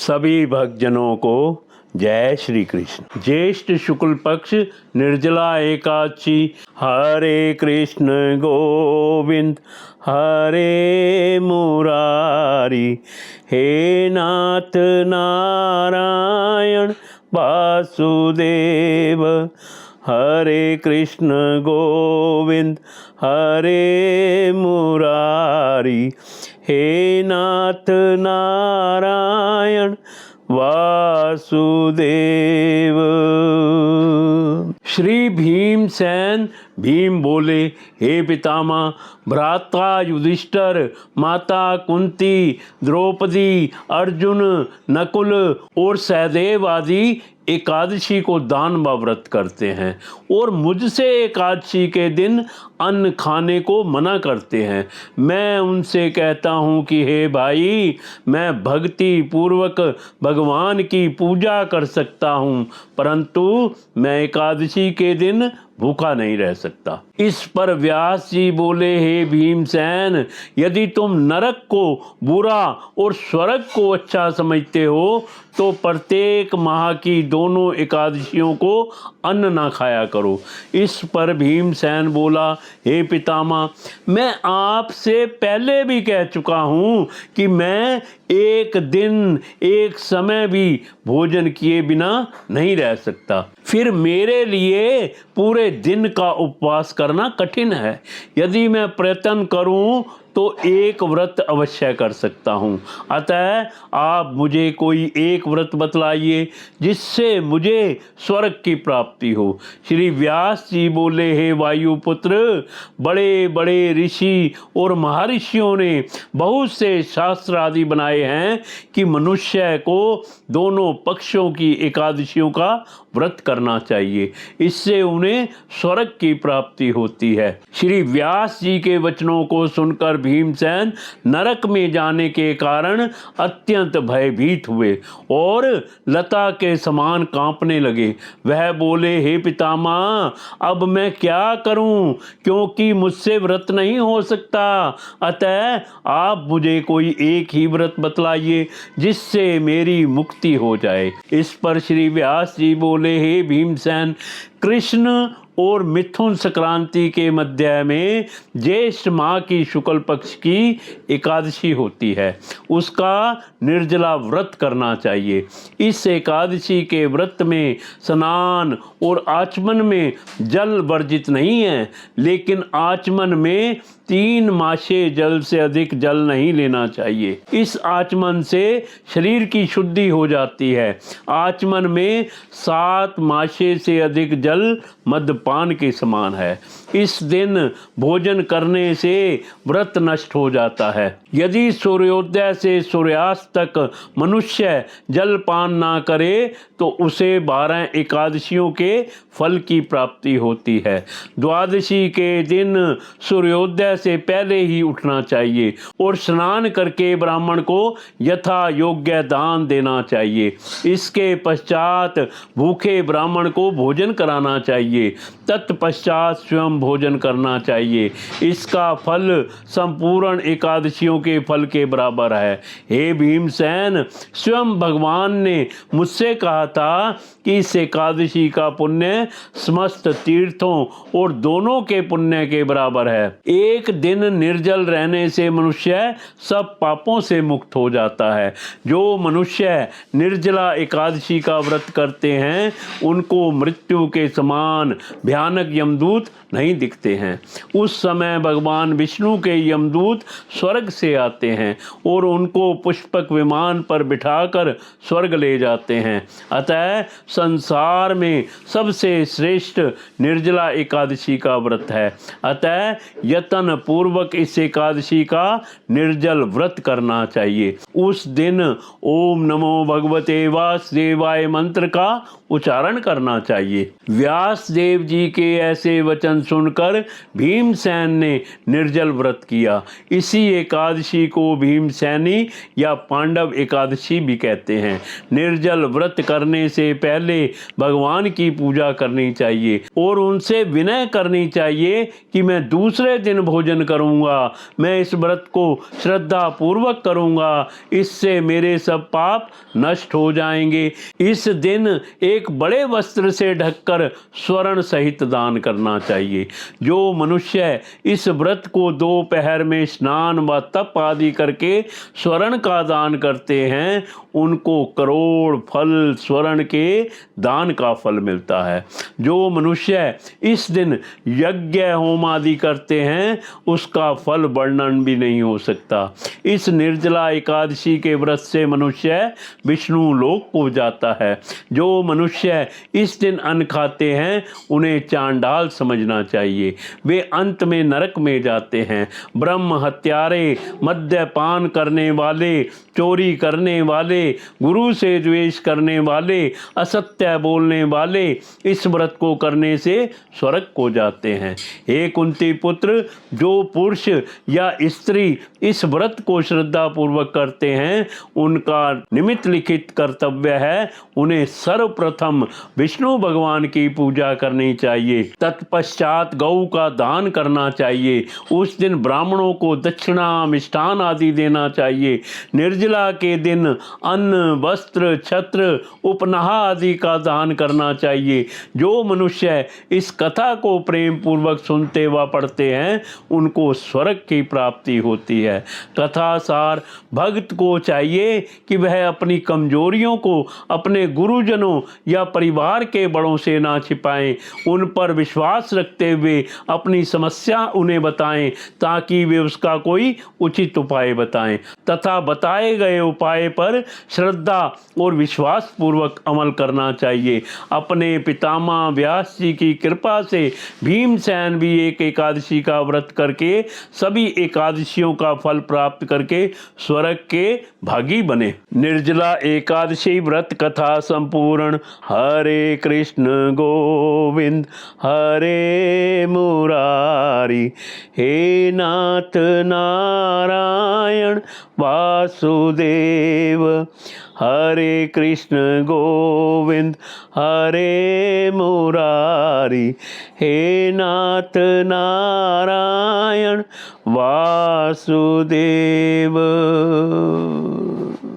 सभी भक्तजनों को जय श्री कृष्ण। ज्येष्ठ शुक्ल पक्ष निर्जला एकादशी। हरे कृष्ण गोविंद हरे मुरारी, हे नाथ नारायण वासुदेव। हरे कृष्ण गोविंद हरे मुरारी, हे नाथ नारायण वासुदेव। श्री भीमसेन भीम बोले, हे पितामह, भ्राता युधिष्ठिर, माता कुंती, द्रौपदी, अर्जुन, नकुल और सहदेव आदि एकादशी को दान व व्रत करते हैं और मुझसे एकादशी के दिन अन्न खाने को मना करते हैं। मैं उनसे कहता हूँ कि हे भाई, मैं भक्ति पूर्वक भगवान की पूजा कर सकता हूँ, परंतु मैं एकादशी के दिन भूखा नहीं रह सकता। इस पर व्यास जी बोले, हे भीमसेन, यदि तुम नरक को बुरा और स्वर्ग को अच्छा समझते हो तो प्रत्येक माह की दोनों एकादशियों को अन्न ना खाया करो। इस पर भीमसेन बोला, हे पितामह, मैं आपसे पहले भी कह चुका हूँ कि मैं एक दिन एक समय भी भोजन किए बिना नहीं रह सकता। फिर मेरे लिए पूरे दिन का उपवास करना कठिन है। यदि मैं प्रयत्न करूं तो एक व्रत अवश्य कर सकता हूं। अतः आप मुझे कोई एक व्रत बतलाइए जिससे मुझे स्वर्ग की प्राप्ति हो। श्री व्यास जी बोले, हे वायुपुत्र, बड़े बड़े ऋषि और महर्षियों ने बहुत से शास्त्र आदि बनाए हैं कि मनुष्य को दोनों पक्षों की एकादशियों का व्रत करना चाहिए, इससे उन्हें स्वर्ग की प्राप्ति होती है। श्री व्यास जी के वचनों को सुनकर भीमसेन नरक में जाने के कारण अत्यंत भयभीत हुए और लता के समान कांपने लगे। वह बोले, हे पितामह, अब मैं क्या करूं, क्योंकि मुझसे व्रत नहीं हो सकता। अतः आप मुझे कोई एक ही व्रत बतलाइए जिससे मेरी मुक्ति हो जाए। इस पर श्री व्यास जी बोले, हे भीमसेन, कृष्ण और मिथुन संक्रांति के मध्य में ज्येष्ठ माह की शुक्ल पक्ष की एकादशी होती है, उसका निर्जला व्रत करना चाहिए। इस एकादशी के व्रत में स्नान और आचमन में जल वर्जित नहीं है, लेकिन आचमन में 3 मासे जल से अधिक जल नहीं लेना चाहिए। इस आचमन से शरीर की शुद्धि हो जाती है। आचमन में 7 मासे से अधिक जल मद्यपान के समान है। इस दिन भोजन करने से व्रत नष्ट हो जाता है। यदि सूर्योदय से सूर्यास्त तक मनुष्य जलपान ना करे तो उसे 12 एकादशियों के फल की प्राप्ति होती है। द्वादशी के दिन सूर्योदय से पहले ही उठना चाहिए और स्नान करके ब्राह्मण को यथा योग्य दान देना चाहिए। इसके पश्चात भूखे ब्राह्मण को भोजन कराना चाहिए, तत्पश्चात स्वयं भोजन करना चाहिए। इसका फल संपूर्ण एकादशियों के फल के बराबर है। हे भीमसेन, स्वयं भगवान ने मुझसे कहा था कि इस एकादशी का पुण्य समस्त तीर्थों और दोनों के पुण्य के बराबर है। एक दिन निर्जल रहने से मनुष्य सब पापों से मुक्त हो जाता है। जो मनुष्य निर्जला एकादशी का व्रत करते हैं उनको मृत्यु के समान भयानक यमदूत नहीं दिखते हैं। उस समय भगवान विष्णु के यमदूत स्वर्ग से आते हैं और उनको पुष्पक विमान पर बिठाकर स्वर्ग ले जाते हैं। अतः संसार में सबसे श्रेष्ठ निर्जला एकादशी का व्रत है। अतः यत्न पूर्वक इस एकादशी का निर्जल व्रत करना चाहिए। उस दिन ओम नमो भगवते वासुदेवाय मंत्र का उच्चारण करना चाहिए। व्यास देव जी के ऐसे वचन सुन सुनकर भीमसेन ने निर्जल व्रत किया। इसी एकादशी को भीमसेनी या पांडव एकादशी भी कहते हैं। निर्जल व्रत करने से पहले भगवान की पूजा करनी चाहिए और उनसे विनय करनी चाहिए कि मैं दूसरे दिन भोजन करूंगा, मैं इस व्रत को श्रद्धा पूर्वक करूंगा, इससे मेरे सब पाप नष्ट हो जाएंगे। इस दिन एक बड़े वस्त्र से ढककर स्वर्ण सहित दान करना चाहिए। जो मनुष्य इस व्रत को दोपहर में स्नान व तप आदि करके स्वर्ण का दान करते हैं, उनको करोड़ फल स्वर्ण के दान का फल मिलता है। जो मनुष्य इस दिन यज्ञ होम आदि करते हैं, उसका फल वर्णन भी नहीं हो सकता। इस निर्जला एकादशी के व्रत से मनुष्य विष्णु लोक को जाता है। जो मनुष्य इस दिन अन्न खाते हैं, उन्हें चांडाल समझना चाहिए, वे अंत में नरक में जाते हैं। ब्रह्म हत्यारे, मद्यपान करने वाले, चोरी करने वाले, गुरु से द्वेष करने वाले, असत्य बोलने वाले इस व्रत को करने से स्वर्ग को जाते हैं। हे कुंती पुत्र, जो पुरुष या स्त्री इस व्रत को श्रद्धा पूर्वक करते हैं, उनका निमित्त लिखित कर्तव्य है उन्हें सर्वप्रथम विष्णु भगवान की पूजा करनी चाहिए, तत्पश्चात गौ का दान करना चाहिए। उस दिन ब्राह्मणों को दक्षिणा, मिष्ठान आदि देना चाहिए। निर्जला के दिन अन्न, वस्त्र, छत्र, उपनहा आदि का दान करना चाहिए। जो मनुष्य इस कथा को प्रेम पूर्वक सुनते व पढ़ते हैं, उनको स्वर्ग की प्राप्ति होती है। कथा सार, भक्त को चाहिए कि वह अपनी कमजोरियों को अपने गुरुजनों या परिवार के बड़ों से ना छिपाएं, उन पर विश्वास रखते हुए अपनी समस्या उन्हें बताएं, ताकि वे उसका कोई उचित उपाय बताएं तथा बताए गए उपाय पर श्रद्धा और विश्वास पूर्वक अमल करना चाहिए। अपने पितामह व्यास जी की कृपा से भीमसेन भी एक एकादशी का व्रत करके सभी एकादशियों का फल प्राप्त करके स्वर्ग के भागी बने। निर्जला एकादशी व्रत कथा संपूर्ण। हरे कृष्ण गोविंद हरे मुरारी, हे नाथ नारायण वासुदेव। हरे कृष्ण गोविंद हरे मुरारी, हे नाथ नारायण वासुदेव।